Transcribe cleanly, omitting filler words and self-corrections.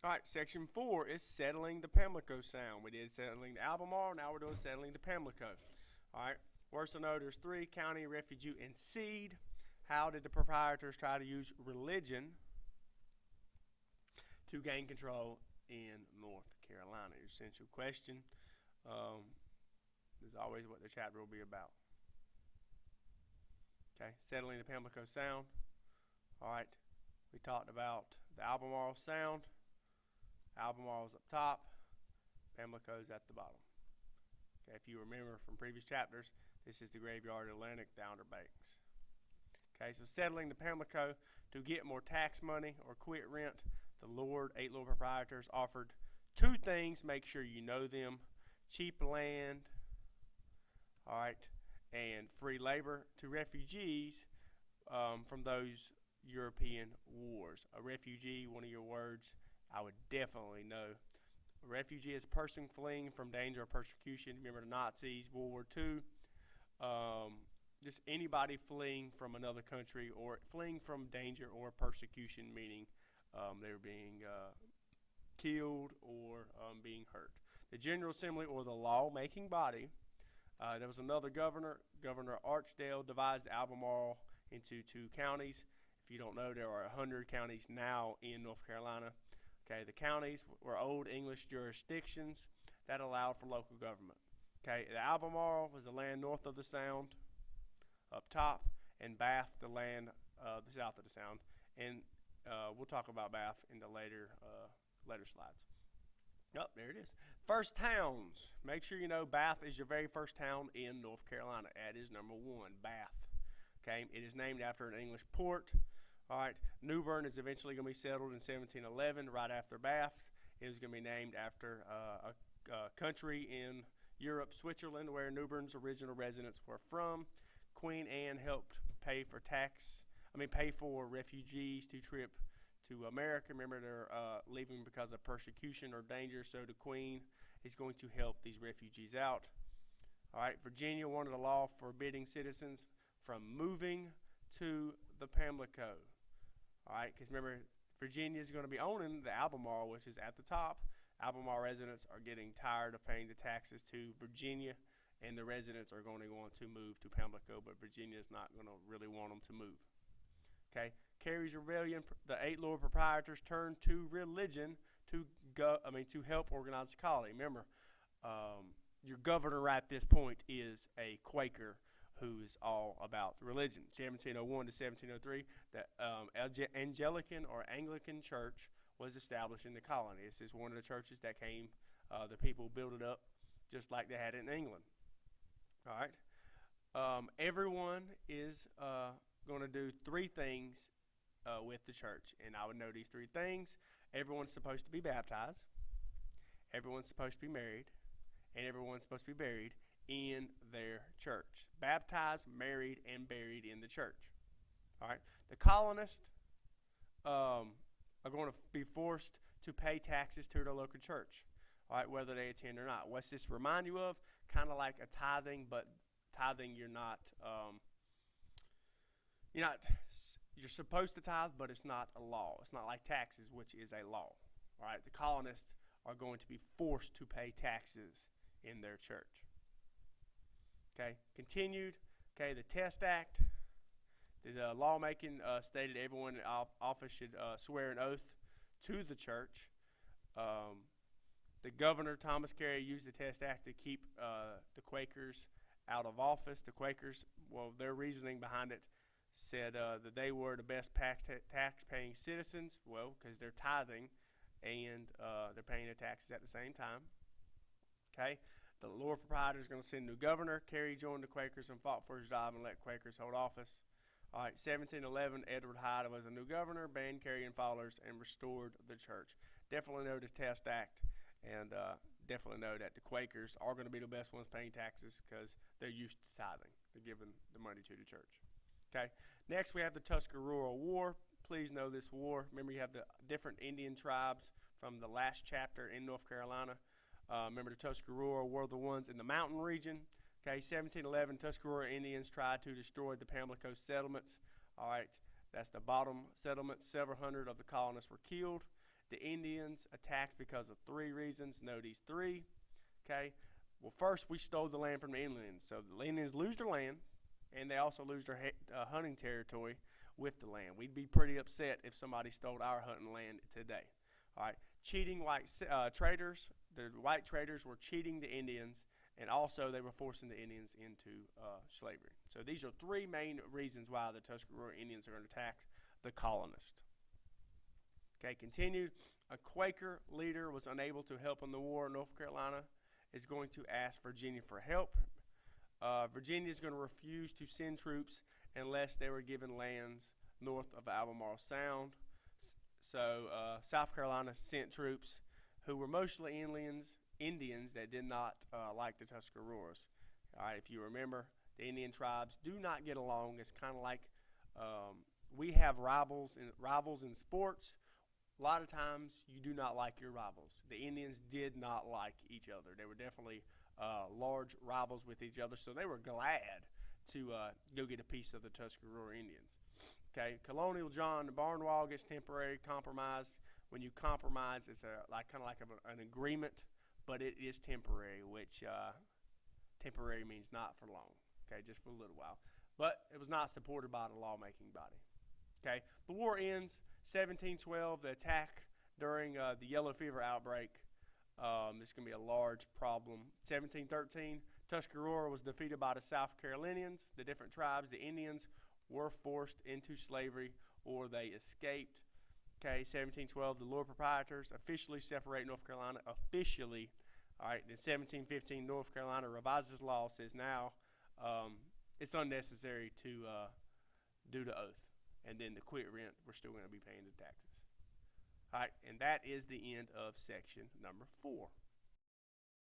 All right, section 4 is settling the Pamlico Sound. We did settling the Albemarle, now we're doing settling the Pamlico. All right, words to know, there's 3: county, refugee, and seed. How did the proprietors try to use religion to gain control in North Carolina? Your essential question is always what the chapter will be about. Okay, settling the Pamlico Sound. All right, we talked about the Albemarle Sound. Albemarle's up top, Pamlico's at the bottom. Okay, if you remember from previous chapters, this is the Graveyard Atlantic, the Outer Banks. Okay, so settling the Pamlico to get more tax money or quit rent, the 8 Lord proprietors offered 2 things. Make sure you know them: cheap land, all right, and free labor to refugees from those European wars. A refugee, one of your words I would definitely know. A refugee is a person fleeing from danger or persecution. Remember the Nazis, World War II. Just anybody fleeing from another country or fleeing from danger or persecution, meaning they were being killed or being hurt. The General Assembly, or the law-making body, there was another governor, Governor Archdale, divides Albemarle into 2 counties. If you don't know, there are 100 counties now in North Carolina. Okay, the counties were old English jurisdictions that allowed for local government. Okay, the Albemarle was the land north of the Sound, up top, and Bath, the land the south of the Sound. And we'll talk about Bath in the later slides. Oh, there it is. First towns. Make sure you know Bath is your very first town in North Carolina. That is number 1, Bath. Okay, it is named after an English port. All right, New Bern is eventually going to be settled in 1711, right after Bath. It was going to be named after a country in Europe, Switzerland, where New Bern's original residents were from. Queen Anne helped pay for refugees to trip to America. Remember, they're leaving because of persecution or danger, so the Queen is going to help these refugees out. All right, Virginia wanted a law forbidding citizens from moving to the Pamlico. All right, because remember, Virginia is going to be owning the Albemarle, which is at the top. Albemarle residents are getting tired of paying the taxes to Virginia, and the residents are going to want to move to Pamlico, but Virginia is not going to really want them to move. Okay, Carey's Rebellion, the 8 Lord proprietors turned to religion to help organize the colony. Remember, your governor at this point is a Quaker who is all about religion. 1701 to 1703, the Anglican or Anglican Church was established in the colony. This is one of the churches that came, the people built it up just like they had it in England. All right. Everyone is going to do 3 things with the church, and I would know these 3 things. Everyone's supposed to be baptized, everyone's supposed to be married, and everyone's supposed to be buried in their church. Baptized, married, and buried in the church. All right. The colonists are going to be forced to pay taxes to their local church, all right, whether they attend or not. What's this remind you of? Kind of like a tithing, but tithing you're supposed to tithe, but it's not a law. It's not like taxes, which is a law. All right. The colonists are going to be forced to pay taxes in their church. Okay, continued. Okay, the Test Act. The lawmaking stated everyone in office should swear an oath to the church. The governor, Thomas Carey, used the Test Act to keep the Quakers out of office. The Quakers, well, their reasoning behind it said that they were the best tax-paying citizens, well, because they're tithing and they're paying their taxes at the same time. Okay. The Lord Proprietor is going to send a new governor. Carey joined the Quakers and fought for his job and let Quakers hold office. All right, 1711, Edward Hyde was a new governor, banned Carey and followers, and restored the church. Definitely know the Test Act, and definitely know that the Quakers are going to be the best ones paying taxes because they're used to tithing. They're giving the money to the church. Okay, next we have the Tuscarora War. Please know this war. Remember, you have the different Indian tribes from the last chapter in North Carolina. Remember, the Tuscarora were the ones in the mountain region. Okay, 1711, Tuscarora Indians tried to destroy the Pamlico settlements. All right, that's the bottom settlement. Several hundred of the colonists were killed. the Indians attacked because of 3 reasons. Know these 3. Okay. Well, first we stole the land from the Indians, so the Indians lose their land, and they also lose their hunting territory with the land. We'd be pretty upset if somebody stole our hunting land today. All right. Cheating white traders. The white traders were cheating the Indians, and also they were forcing the Indians into slavery. So these are 3 main reasons why the Tuscarora Indians are going to attack the colonists. Okay, continued. A Quaker leader was unable to help in the war. North Carolina is going to ask Virginia for help. Virginia is going to refuse to send troops unless they were given lands north of Albemarle Sound. So South Carolina sent troops who were mostly Indians that did not like the Tuscaroras. All right, if you remember, the Indian tribes do not get along. It's kind of like we have rivals in sports. A lot of times you do not like your rivals. The Indians did not like each other. They were definitely large rivals with each other, so they were glad to go get a piece of the Tuscarora Indians. Okay, Colonial John Barnwell gets temporary compromised. When you compromise, it's kind of like an agreement, but it is temporary, which temporary means not for long. Okay, just for a little while. But it was not supported by the lawmaking body. Okay, the war ends 1712. The attack during the yellow fever outbreak. It's going to be a large problem. 1713, Tuscarora was defeated by the South Carolinians. The different tribes, the Indians, were forced into slavery or they escaped. Okay, 1712, the Lord Proprietors officially separate North Carolina. Officially, all right. In 1715, North Carolina revises law, says now it's unnecessary to do the oath. And then the quit rent, we're still going to be paying the taxes. All right, and that is the end of section number 4.